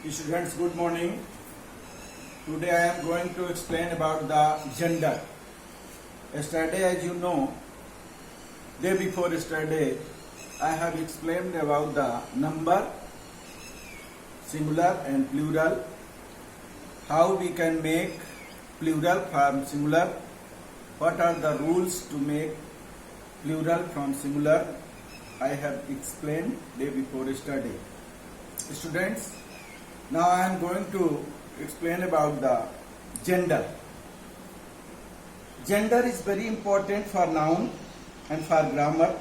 Students, good morning. Today I am going to explain about the gender. Yesterday, as you know, day before yesterday, I have explained about the number, singular and plural, how we can make plural from singular, what are the rules to make plural from singular. I have explained day before yesterday. Students, now I am going to explain about the gender. Gender is very important for noun and for grammar.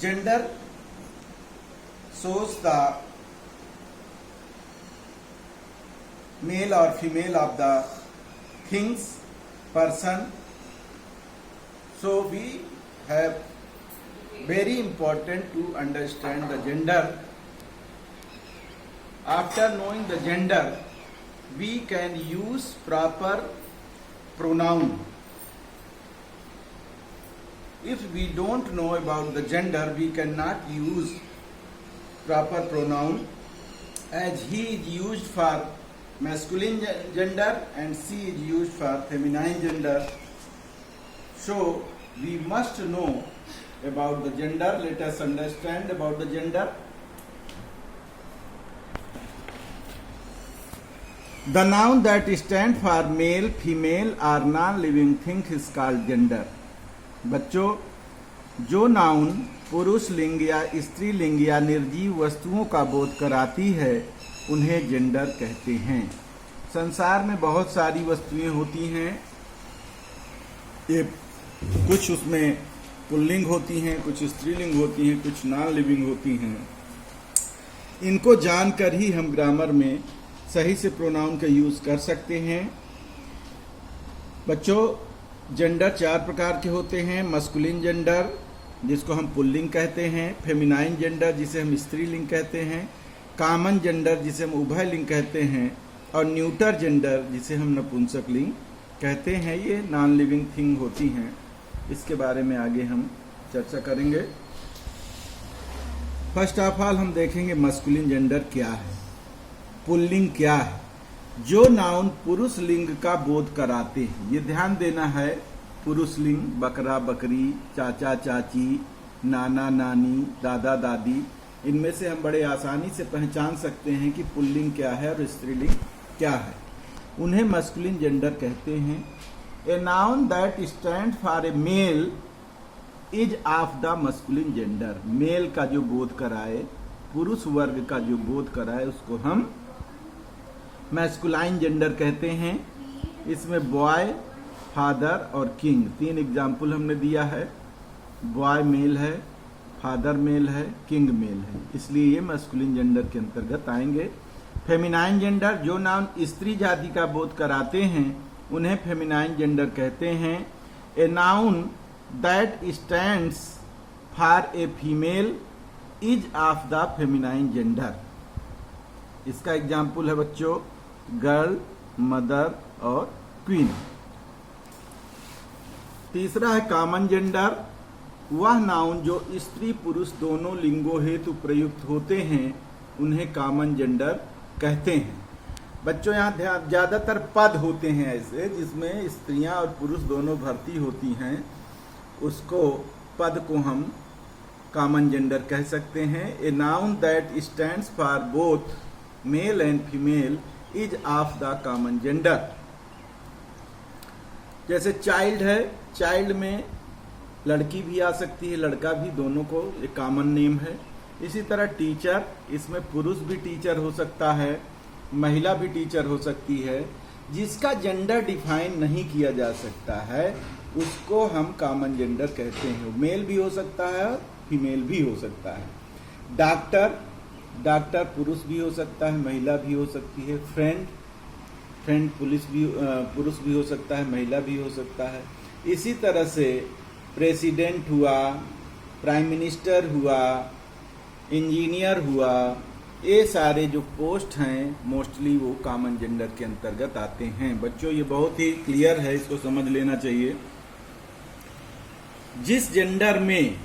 Gender shows the male or female of the things, person. So we have very important to understand the gender. After knowing the gender, we can use proper pronoun. If we don't know about the gender, we cannot use proper pronoun, as he is used for masculine gender and she is used for feminine gender. So we must know about the gender. Let us understand about the gender. The noun that stands for male, female or non-living thing is called gender. बच्चों, जो noun पुरुष लिंग या स्त्री लिंग या निर्जीव वस्तुओं का बोध कराती है उन्हें जेंडर कहते हैं। संसार में बहुत सारी वस्तुएं होती हैं, ये कुछ उसमें पुल्लिंग होती हैं, कुछ स्त्रीलिंग होती हैं, कुछ नॉन लिविंग होती हैं। इनको जानकर ही हम ग्रामर में सही से प्रोनाउन का यूज कर सकते हैं। बच्चों, जेंडर चार प्रकार के होते हैं। मस्कुलिन जेंडर, जिसको हम पुल्लिंग कहते हैं, फेमिनाइन जेंडर, जिसे हम स्त्रीलिंग कहते हैं, कॉमन जेंडर, जिसे हम उभयलिंग कहते हैं, और न्यूटर जेंडर, जिसे हम नपुंसकलिंग कहते हैं। ये नॉन लिविंग थिंग होती हैं। इसके बारे में आगे हम चर्चा करेंगे। फर्स्ट ऑफ ऑल हम देखेंगे मस्कुलिन जेंडर क्या है, पुल्लिंग क्या है। जो नाउन पुरुष लिंग का बोध कराते हैं, ये ध्यान देना है, पुरुष लिंग, बकरा बकरी, चाचा चाची, नाना नानी, दादा दादी, इनमें से हम बड़े आसानी से पहचान सकते हैं कि पुल्लिंग क्या है और स्त्रीलिंग क्या है। उन्हें मस्कुलिन जेंडर कहते हैं। A noun that stand for a male is of the masculine gender. Male का जो बोध कराए, पुरुष वर्ग का जो बोध कराए, उसको हम मैस्कुलाइन जेंडर कहते हैं। इसमें बॉय, फादर और किंग, तीन एग्जाम्पल हमने दिया है। बॉय मेल है, फादर मेल है, किंग मेल है, इसलिए ये मैस्कुलिन जेंडर के अंतर्गत आएंगे। फेमिनाइन जेंडर, जो नाउन स्त्री जाति का बोध कराते हैं उन्हें फेमिनाइन जेंडर कहते हैं। A noun that stands for a female is of the feminine gender. इसका एग्जाम्पल है बच्चों गर्ल, मदर और क्वीन। तीसरा है कॉमन जेंडर, वह नाउन जो स्त्री पुरुष दोनों लिंगों हेतु प्रयुक्त होते हैं उन्हें कॉमन जेंडर कहते हैं। बच्चों, यहाँ ज्यादातर पद होते हैं ऐसे जिसमें स्त्रियां और पुरुष दोनों भर्ती होती हैं, उसको पद को हम कॉमन जेंडर कह सकते हैं। A noun that stands for both male and female is of the common gender. जैसे चाइल्ड है, चाइल्ड में लड़की भी आ सकती है, लड़का भी, दोनों को एक कॉमन नेम है। इसी तरह टीचर, इसमें पुरुष भी टीचर हो सकता है, महिला भी टीचर हो सकती है। जिसका जेंडर डिफाइन नहीं किया जा सकता है उसको हम कॉमन जेंडर कहते हैं। मेल भी हो सकता है और फीमेल भी हो सकता है। डॉक्टर, डॉक्टर पुरुष भी हो सकता है, महिला भी हो सकती है। फ्रेंड, फ्रेंड पुरुष भी हो सकता है, महिला भी हो सकता है। इसी तरह से प्रेसिडेंट हुआ, प्राइम मिनिस्टर हुआ, इंजीनियर हुआ, ये सारे जो पोस्ट हैं मोस्टली वो कॉमन जेंडर के अंतर्गत आते हैं। बच्चों, ये बहुत ही क्लियर है, इसको समझ लेना चाहिए। जिस जेंडर में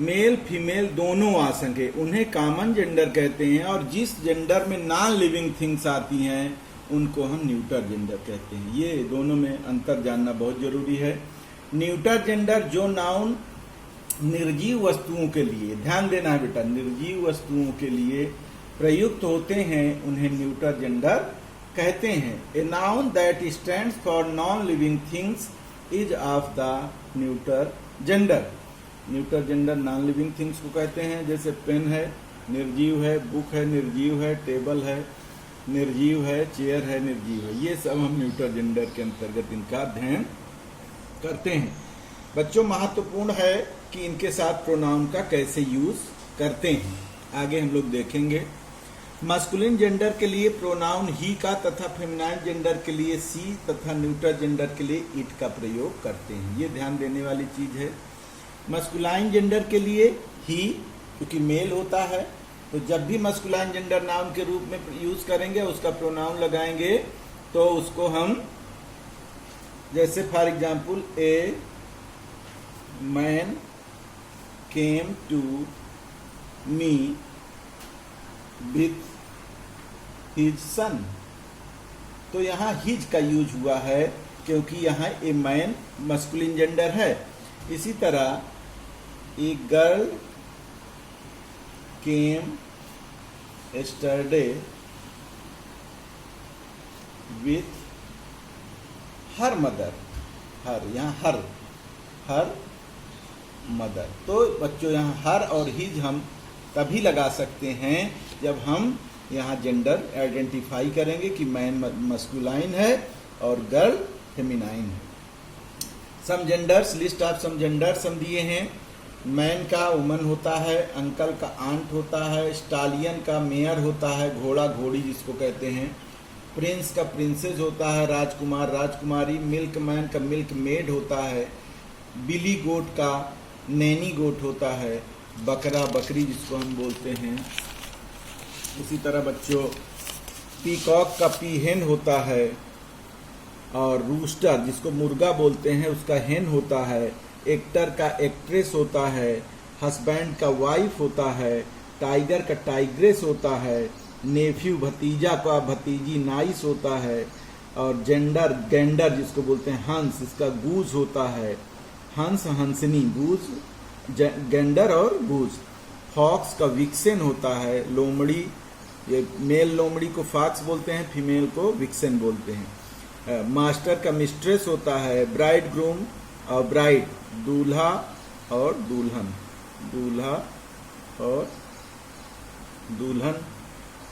मेल फीमेल दोनों आ सके उन्हें कॉमन जेंडर कहते हैं, और जिस जेंडर में नॉन लिविंग थिंग्स आती हैं उनको हम न्यूटर जेंडर कहते हैं। ये दोनों में अंतर जानना बहुत जरूरी है। न्यूटर जेंडर जो नाउन निर्जीव वस्तुओं के लिए, ध्यान देना है बेटा, निर्जीव वस्तुओं के लिए प्रयुक्त होते हैं उन्हें न्यूटर जेंडर कहते हैं। A noun that stands for non living things is of the neuter gender. Neuter gender non living things को कहते हैं, जैसे पेन है निर्जीव है, बुक है निर्जीव है, टेबल है निर्जीव है, चेयर है निर्जीव है। ये सब हम न्यूटर जेंडर के अंतर्गत इनका अध्ययन करते हैं। बच्चों, महत्वपूर्ण है कि इनके साथ प्रोनाउन का कैसे यूज करते हैं, आगे हम लोग देखेंगे। मस्कुलिन जेंडर के लिए प्रोनाउन ही का तथा फेमिनाइन जेंडर के लिए सी तथा न्यूटर जेंडर के लिए इट का प्रयोग करते हैं। ये ध्यान देने वाली चीज है। मस्कुलाइन जेंडर के लिए ही, क्योंकि मेल होता है, तो जब भी मस्कुलाइन जेंडर नाउन के रूप में यूज करेंगे उसका प्रोनाउन लगाएंगे तो उसको हम, जैसे for example a man came to me with his son, तो यहाँ हिज का यूज हुआ है क्योंकि यहाँ ए मैन मस्कुलिन जेंडर है। इसी तरह a girl came yesterday with her mother, हर यहाँ हर मदर। तो बच्चों यहाँ हर और हिज हम तभी लगा सकते हैं जब हम यहाँ जेंडर आइडेंटिफाई करेंगे कि मैन मस्कुलाइन है और गर्ल फेमिनाइन है। Some genders, list of some genders हम दिए हैं। मैन का वुमन होता है, अंकल का आंट होता है, स्टालियन का मेयर होता है, घोड़ा घोड़ी जिसको कहते हैं, प्रिंस का प्रिंसेस होता है, राजकुमार राजकुमारी, मिल्क मैन का मिल्क मेड होता है, बिली गोट का नैनी गोट होता है, बकरा बकरी जिसको हम बोलते हैं। इसी तरह बच्चों पीकॉक का पीहेन होता है, और रूस्टर जिसको मुर्गा बोलते हैं उसका हेन होता है, एक्टर का एक्ट्रेस होता है, हस्बैंड का वाइफ होता है, टाइगर का टाइग्रेस होता है, नेफ्यू भतीजा का भतीजी नाइस होता है, और जेंडर गेंडर जिसको बोलते हैं हंस, इसका गूज होता है, हंस हंसनी गूज गेंडर और गूज। फॉक्स का विक्सेन होता है, लोमड़ी, ये मेल लोमड़ी को फॉक्स बोलते हैं, फीमेल को विक्सेन बोलते हैं। मास्टर का मिस्ट्रेस होता है, ब्राइड ग्रूम और ब्राइड, दूल्हा और दुल्हन, दूल्हा और दुल्हन।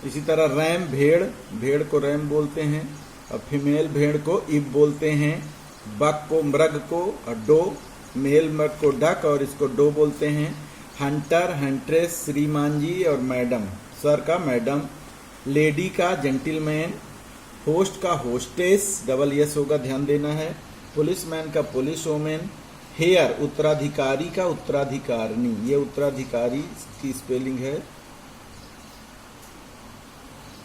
इसी तरह रैम भेड़, भेड़ को रैम बोलते हैं, और फीमेल भेड़ को इब बोलते हैं, बक को मृग को, और डो मेल मृग को डक और इसको डो बोलते हैं। हंटर हंट्रेस, श्रीमान जी और मैडम, सर का मैडम, लेडी का जेंटिलमैन, होस्ट का होस्टेस, डबल एस होगा ध्यान देना है, पुलिसमैन का पुलिस वोमेन, हेयर उत्तराधिकारी का उत्तराधिकारिणी, ये उत्तराधिकारी की स्पेलिंग है,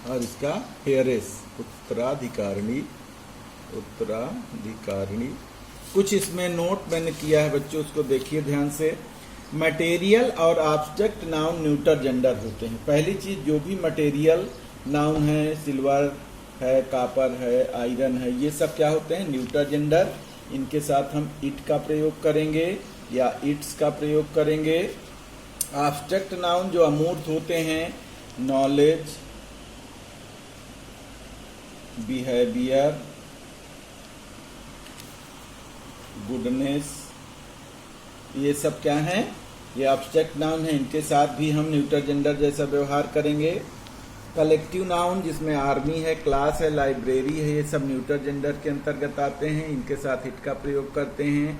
और इसका हेयरेस उत्तराधिकारिणी, उत्तराधिकारिणी। कुछ इसमें नोट मैंने किया है बच्चों, उसको देखिए ध्यान से। मटेरियल और ऑब्जेक्ट नाउन न्यूटर जेंडर होते हैं। पहली चीज, जो भी मटेरियल नाउन है, सिल्वर है, कापर है, आयरन है, ये सब क्या होते हैं? Neuter gender. इनके साथ हम इट का प्रयोग करेंगे या इट्स का प्रयोग करेंगे। ऑब्जेक्ट नाउन जो अमूर्त होते हैं, नॉलेज, बिहेवियर, गुडनेस, ये सब क्या है? ये ऑब्जेक्ट नाउन है। इनके साथ भी हम न्यूटर जेंडर जैसा व्यवहार करेंगे। कलेक्टिव नाउन जिसमें आर्मी है, क्लास है, लाइब्रेरी है, ये सब न्यूटर जेंडर के अंतर्गत आते हैं। इनके साथ इट का प्रयोग करते हैं।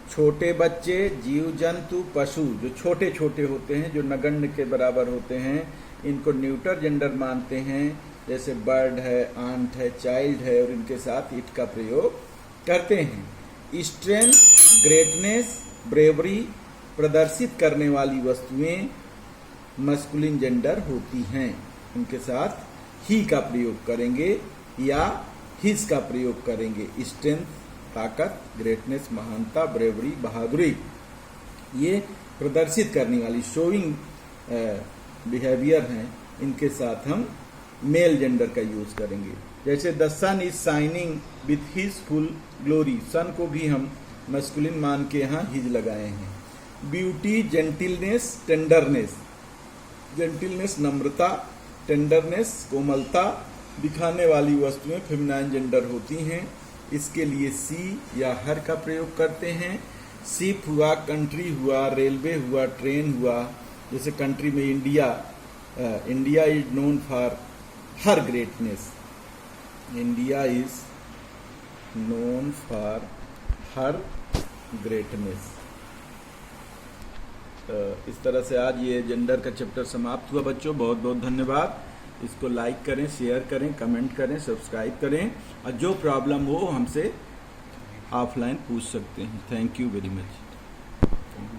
छोटे बच्चे, जीव जंतु, पशु जो छोटे छोटे होते हैं, जो नगण्य के बराबर होते हैं, इनको न्यूटर जेंडर मानते हैं। जैसे बर्ड है, आंट है, चाइल्ड है, और इनके साथ इट का प्रयोग करते हैं। स्ट्रेंथ, ग्रेटनेस, ब्रेवरी प्रदर्शित करने वाली वस्तुएं मस्कुलिन जेंडर होती हैं। इनके साथ ही का प्रयोग करेंगे या हिज का प्रयोग करेंगे। स्ट्रेंथ ताकत, ग्रेटनेस महानता, ब्रेवरी बहादुरी, ये प्रदर्शित करने वाली शोइंग बिहेवियर हैं, इनके साथ हम मेल जेंडर का यूज करेंगे। जैसे the sun is shining with his full glory, sun को भी हम मैस्कुलिन मान के यहाँ हिज लगाए हैं। ब्यूटी, जेंटिलनेस, टेंडरनेस, जेंटिलनेस नम्रता, टेंडरनेस कोमलता दिखाने वाली वस्तुएं फेमिनाइन जेंडर होती हैं। इसके लिए सी या हर का प्रयोग करते हैं। शिप हुआ, कंट्री हुआ, रेलवे हुआ, ट्रेन हुआ। जैसे कंट्री में India, India is known for her greatness, India is known for her greatness. इस तरह से आज ये जेंडर का चैप्टर समाप्त हुआ बच्चों। बहुत बहुत धन्यवाद। इसको लाइक करें, शेयर करें, कमेंट करें, सब्सक्राइब करें, और जो प्रॉब्लम हो हमसे ऑफलाइन पूछ सकते हैं। Thank you very much.